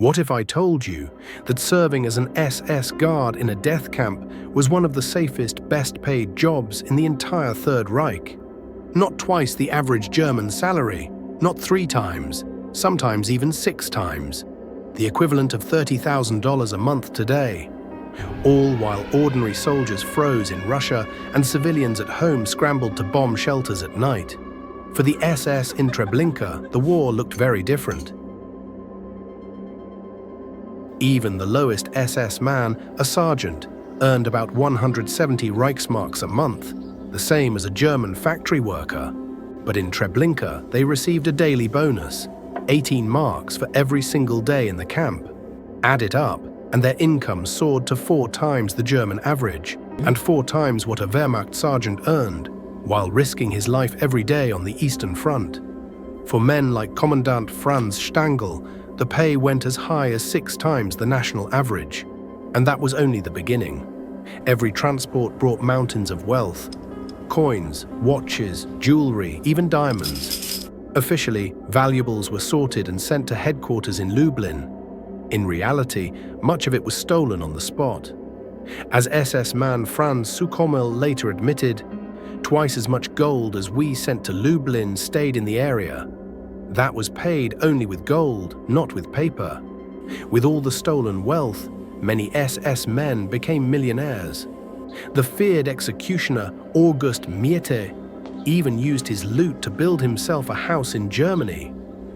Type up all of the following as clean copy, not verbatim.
What if I told you that serving as an SS guard in a death camp was one of the safest, best-paid jobs in the entire Third Reich? Not twice the average German salary, not 3 times, sometimes even 6 times, the equivalent of $30,000 a month today. All while ordinary soldiers froze in Russia and civilians at home scrambled to bomb shelters at night. For the SS in Treblinka, the war looked very different. Even the lowest SS man, a sergeant, earned about 170 Reichsmarks a month, the same as a German factory worker. But in Treblinka, they received a daily bonus, 18 marks for every single day in the camp. Add it up, and their income soared to 4 times the German average, and 4 times what a Wehrmacht sergeant earned, while risking his life every day on the Eastern Front. For men like Commandant Franz Stangl, the pay went as high as 6 times the national average. And that was only the beginning. Every transport brought mountains of wealth. Coins, watches, jewelry, even diamonds. Officially, valuables were sorted and sent to headquarters in Lublin. In reality, much of it was stolen on the spot. As SS man Franz Sukomel later admitted, twice as much gold as we sent to Lublin stayed in the area. That was paid only with gold, not with paper. With all the stolen wealth, many SS men became millionaires. The feared executioner August Miete even used his loot to build himself a house in Germany.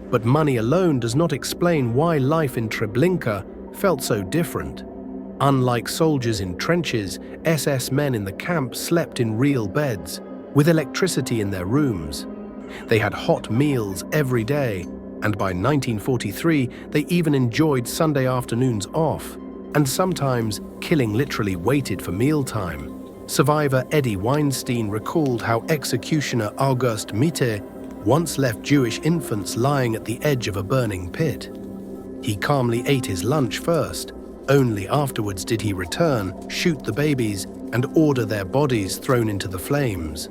But money alone does not explain why life in Treblinka felt so different. Unlike soldiers in trenches, SS men in the camp slept in real beds, with electricity in their rooms. They had hot meals every day, and by 1943 they even enjoyed Sunday afternoons off, and sometimes killing literally waited for mealtime. Survivor Eddie Weinstein recalled how executioner August Miete once left Jewish infants lying at the edge of a burning pit. He calmly ate his lunch first. Only afterwards did he return, shoot the babies, and order their bodies thrown into the flames.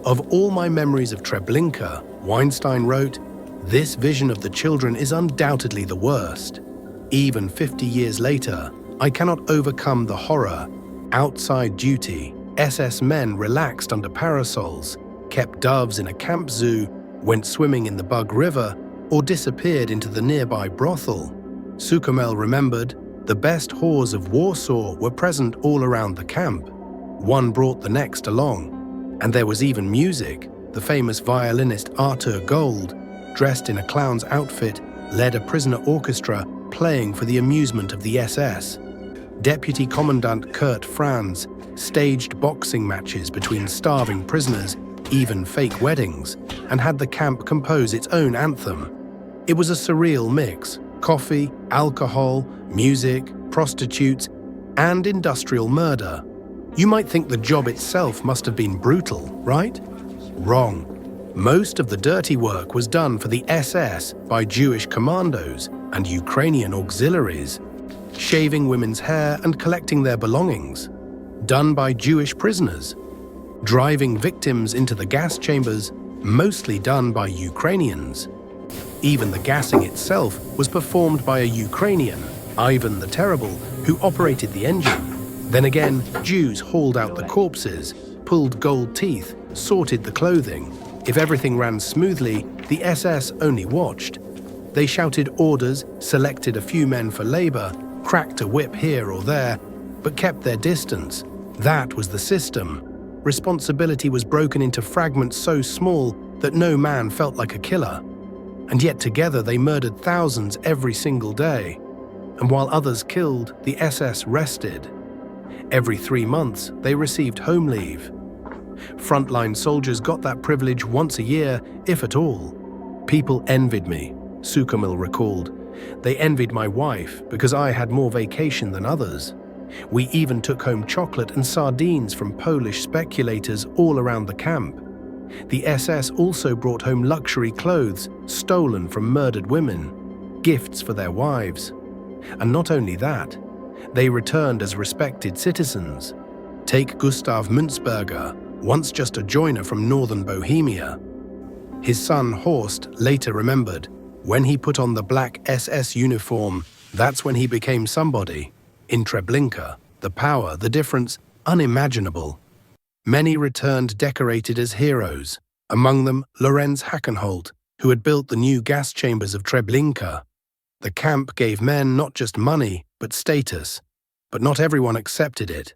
Of all my memories of Treblinka, Weinstein wrote, "This vision of the children is undoubtedly the worst. Even 50 years later, I cannot overcome the horror. Outside duty, SS men relaxed under parasols, kept doves in a camp zoo, went swimming in the Bug River, or disappeared into the nearby brothel." Sukomel remembered, "The best whores of Warsaw were present all around the camp. One brought the next along. And there was even music. The famous violinist Arthur Gold, dressed in a clown's outfit, led a prisoner orchestra playing for the amusement of the SS. Deputy Commandant Kurt Franz staged boxing matches between starving prisoners, even fake weddings, and had the camp compose its own anthem. It was a surreal mix: coffee, alcohol, music, prostitutes, and industrial murder. You might think the job itself must have been brutal, right? Wrong. Most of the dirty work was done for the SS by Jewish commandos and Ukrainian auxiliaries, shaving women's hair and collecting their belongings, done by Jewish prisoners, driving victims into the gas chambers, mostly done by Ukrainians. Even the gassing itself was performed by a Ukrainian, Ivan the Terrible, who operated the engine. Then again, Jews hauled out the corpses, pulled gold teeth, sorted the clothing. If everything ran smoothly, the SS only watched. They shouted orders, selected a few men for labor, cracked a whip here or there, but kept their distance. That was the system. Responsibility was broken into fragments so small that no man felt like a killer. And yet together they murdered thousands every single day. And while others killed, the SS rested. Every 3 months, they received home leave. Frontline soldiers got that privilege once a year, if at all. People envied me, Sukomel recalled. They envied my wife because I had more vacation than others. We even took home chocolate and sardines from Polish speculators all around the camp. The SS also brought home luxury clothes stolen from murdered women, gifts for their wives. And not only that, they returned as respected citizens. Take Gustav Münzberger, once just a joiner from northern Bohemia. His son Horst later remembered, when he put on the black SS uniform, That's when he became somebody. In Treblinka, the power, the difference, unimaginable. Many returned decorated as heroes, among them Lorenz Hackenholt, who had built the new gas chambers of Treblinka. The camp gave men not just money, but status. But not everyone accepted it.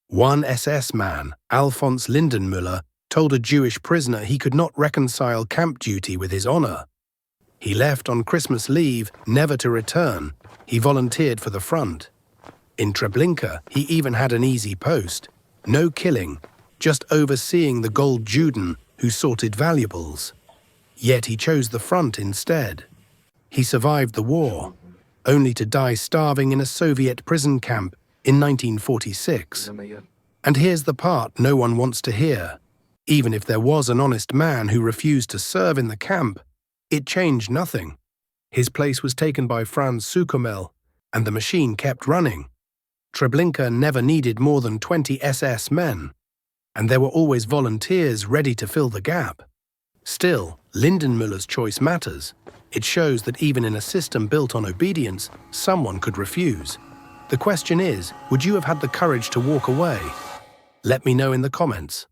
One SS man, Alphonse Lindenmüller, told a Jewish prisoner he could not reconcile camp duty with his honor. He left on Christmas leave, never to return. He volunteered for the front. In Treblinka, he even had an easy post. No killing, just overseeing the gold Juden who sorted valuables. Yet he chose the front instead. He survived the war, only to die starving in a Soviet prison camp in 1946. And here's the part no one wants to hear. Even if there was an honest man who refused to serve in the camp, it changed nothing. His place was taken by Franz Suchomel, and the machine kept running. Treblinka never needed more than 20 SS men, and there were always volunteers ready to fill the gap. Still, Lindenmüller's choice matters. It shows that even in a system built on obedience, someone could refuse. The question is, would you have had the courage to walk away? Let me know in the comments.